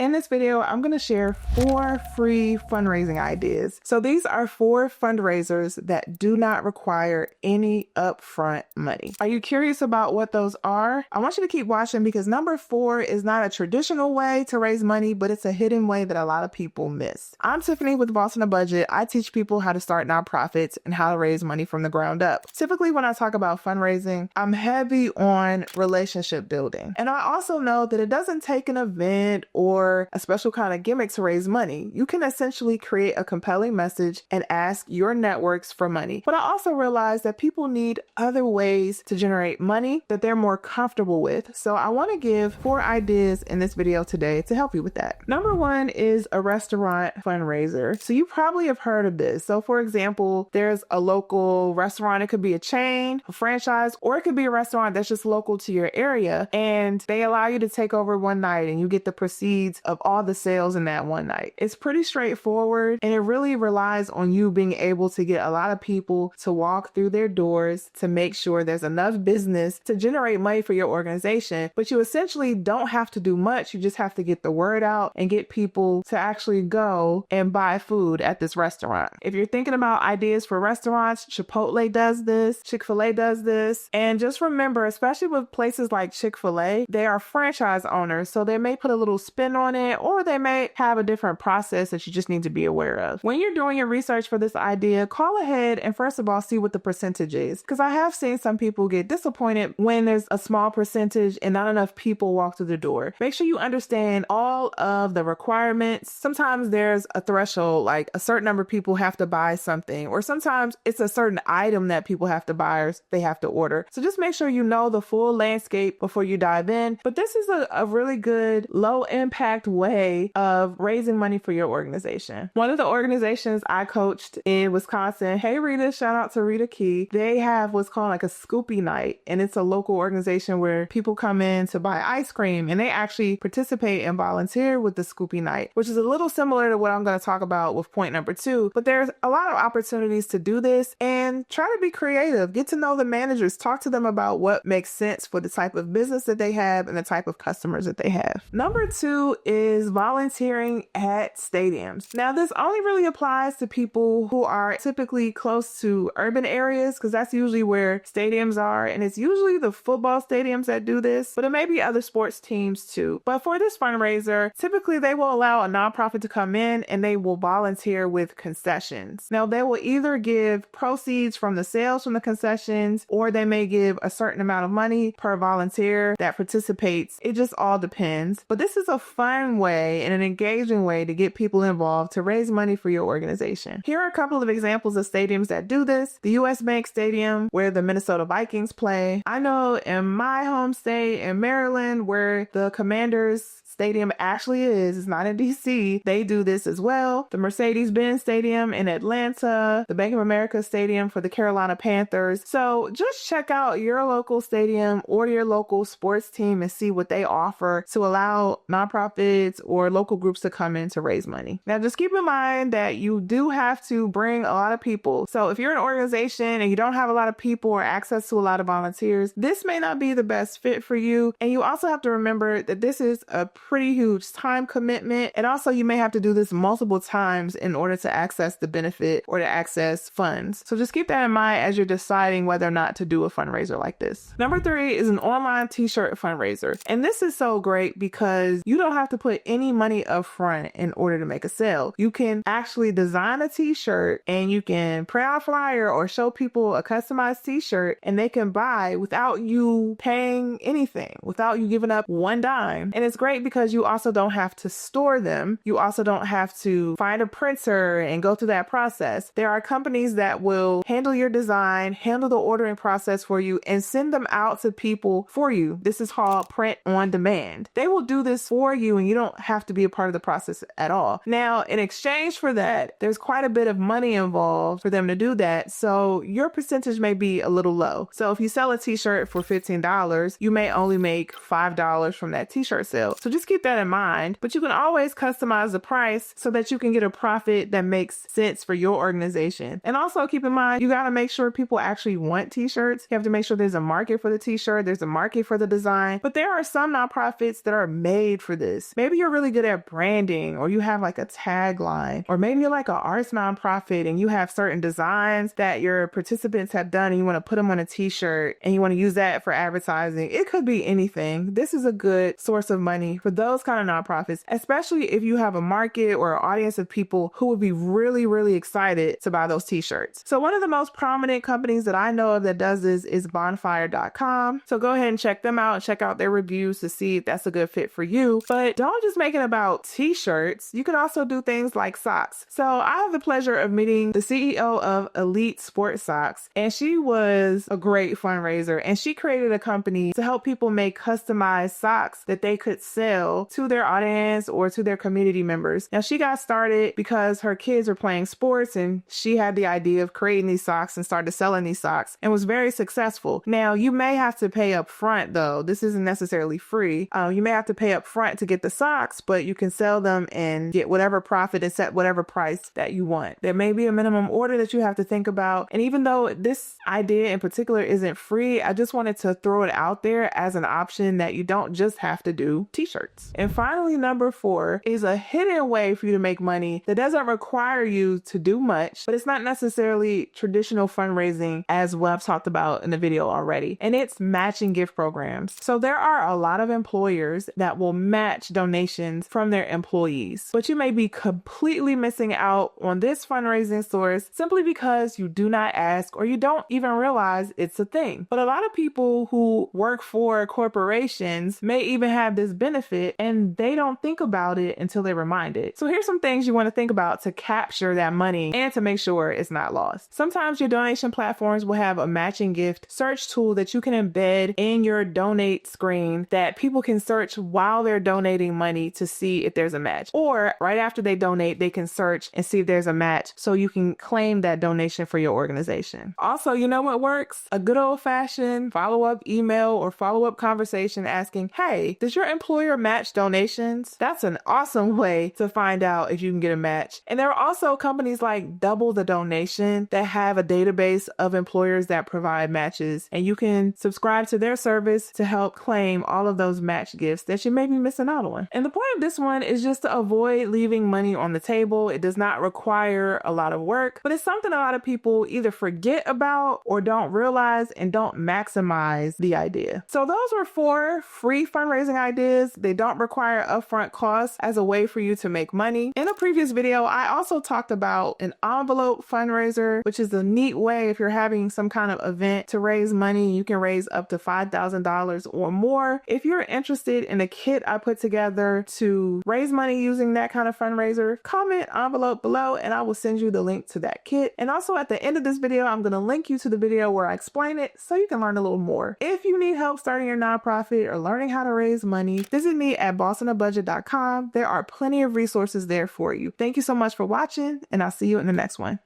In this video, I'm going to share 4 free fundraising ideas. So these are 4 fundraisers that do not require any upfront money. Are you curious about what those are? I want you to keep watching because number 4 is not a traditional way to raise money, but it's a hidden way that a lot of people miss. I'm Tiffany with Boss on a Budget. I teach people how to start nonprofits and how to raise money from the ground up. Typically, when I talk about fundraising, I'm heavy on relationship building. And I also know that it doesn't take an event or a special kind of gimmick to raise money. You can essentially create a compelling message and ask your networks for money. But I also realize that people need other ways to generate money that they're more comfortable with. So I want to give 4 ideas in this video today to help you with that. Number 1 is a restaurant fundraiser. So you probably have heard of this. So for example, there's a local restaurant. It could be a chain, a franchise, or it could be a restaurant that's just local to your area. And they allow you to take over one night and you get the proceeds of all the sales in that one night. It's pretty straightforward and it really relies on you being able to get a lot of people to walk through their doors to make sure there's enough business to generate money for your organization. But you essentially don't have to do much. You just have to get the word out and get people to actually go and buy food at this restaurant. If you're thinking about ideas for restaurants, Chipotle does this, Chick-fil-A does this. And just remember, especially with places like Chick-fil-A, they are franchise owners. So they may put a little spin on it, or they may have a different process that you just need to be aware of. When you're doing your research for this idea, call ahead and first of all, see what the percentage is. Because I have seen some people get disappointed when there's a small percentage and not enough people walk through the door. Make sure you understand all of the requirements. Sometimes there's a threshold, like a certain number of people have to buy something, or sometimes it's a certain item that people have to buy or they have to order. So just make sure you know the full landscape before you dive in. But this is a really good low impact way of raising money for your organization. One of the organizations I coached in Wisconsin, hey Rita, shout out to Rita Key. They have what's called like a Scoopy night, and it's a local organization where people come in to buy ice cream and they actually participate and volunteer with the Scoopy night, which is a little similar to what I'm going to talk about with point number 2. But there's a lot of opportunities to do this and try to be creative. Get to know the managers, talk to them about what makes sense for the type of business that they have and the type of customers that they have. Number 2 is volunteering at stadiums. Now, this only really applies to people who are typically close to urban areas because that's usually where stadiums are. And it's usually the football stadiums that do this, but it may be other sports teams too. But for this fundraiser, typically they will allow a nonprofit to come in and they will volunteer with concessions. Now, they will either give proceeds from the sales from the concessions, or they may give a certain amount of money per volunteer that participates. It just all depends. But this is a fun way and an engaging way to get people involved to raise money for your organization. Here are a couple of examples of stadiums that do this. The US Bank Stadium, where the Minnesota Vikings play. I know in my home state in Maryland, where the Commanders Stadium actually is, it's not in DC, they do this as well. The Mercedes-Benz Stadium in Atlanta, the Bank of America Stadium for the Carolina Panthers. So just check out your local stadium or your local sports team and see what they offer to allow nonprofits or local groups to come in to raise money. Now, just keep in mind that you do have to bring a lot of people. So if you're an organization and you don't have a lot of people or access to a lot of volunteers, this may not be the best fit for you. And you also have to remember that this is a pretty huge time commitment. And also you may have to do this multiple times in order to access the benefit or to access funds. So just keep that in mind as you're deciding whether or not to do a fundraiser like this. Number 3 is an online t-shirt fundraiser. And this is so great because you don't have to put any money up front in order to make a sale. You can actually design a t-shirt and you can print out a flyer or show people a customized t-shirt and they can buy without you paying anything, without you giving up one dime. And it's great because you also don't have to store them. You also don't have to find a printer and go through that process. There are companies that will handle your design, handle the ordering process for you, and send them out to people for you. This is called print on demand. They will do this for you and you don't have to be a part of the process at all. Now, in exchange for that, there's quite a bit of money involved for them to do that. So your percentage may be a little low. So if you sell a t-shirt for $15, you may only make $5 from that t-shirt sale. So just keep that in mind, but you can always customize the price so that you can get a profit that makes sense for your organization. And also keep in mind, you got to make sure people actually want t-shirts. You have to make sure there's a market for the t-shirt, there's a market for the design, but there are some nonprofits that are made for this. business. Maybe you're really good at branding, or you have like a tagline, or maybe you're like an arts nonprofit and you have certain designs that your participants have done and you want to put them on a t-shirt and you want to use that for advertising. It could be anything. This is a good source of money for those kind of nonprofits, especially if you have a market or an audience of people who would be really, really excited to buy those t-shirts. So one of the most prominent companies that I know of that does this is bonfire.com. So go ahead and check them out and check out their reviews to see if that's a good fit for you. But don't just make it about t-shirts. You can also do things like socks. So I have the pleasure of meeting the CEO of Elite Sports Socks, and she was a great fundraiser, and she created a company to help people make customized socks that they could sell to their audience or to their community members. Now, she got started because her kids were playing sports and she had the idea of creating these socks and started selling these socks and was very successful. Now, you may have to pay up front though. This isn't necessarily free. You may have to pay up front to get the socks, but you can sell them and get whatever profit and set whatever price that you want. There may be a minimum order that you have to think about. And even though this idea in particular isn't free, I just wanted to throw it out there as an option that you don't just have to do t-shirts. And finally, number 4 is a hidden way for you to make money that doesn't require you to do much, but it's not necessarily traditional fundraising as what I've talked about in the video already. And it's matching gift programs. So there are a lot of employers that will match donations from their employees, but you may be completely missing out on this fundraising source simply because you do not ask or you don't even realize it's a thing. But a lot of people who work for corporations may even have this benefit and they don't think about it until they're reminded. So here's some things you want to think about to capture that money and to make sure it's not lost. Sometimes your donation platforms will have a matching gift search tool that you can embed in your donate screen that people can search while they're donating money to see if there's a match. Or right after they donate, they can search and see if there's a match so you can claim that donation for your organization. Also, you know what works? A good old-fashioned follow-up email or follow-up conversation asking, hey, does your employer match donations? That's an awesome way to find out if you can get a match. And there are also companies like Double the Donation that have a database of employers that provide matches, and you can subscribe to their service to help claim all of those match gifts that you may be missing out on. And the point of this one is just to avoid leaving money on the table. It does not require a lot of work, but it's something a lot of people either forget about or don't realize and don't maximize the idea. So those were 4 free fundraising ideas. They don't require upfront costs as a way for you to make money. In a previous video, I also talked about an envelope fundraiser, which is a neat way if you're having some kind of event to raise money. You can raise up to $5,000 or more. If you're interested in a kit I put together to raise money using that kind of fundraiser, comment envelope below and I will send you the link to that kit. And also at the end of this video, I'm going to link you to the video where I explain it so you can learn a little more. If you need help starting your nonprofit or learning how to raise money, visit me at bossonabudget.com. There are plenty of resources there for you. Thank you so much for watching, and I'll see you in the next one.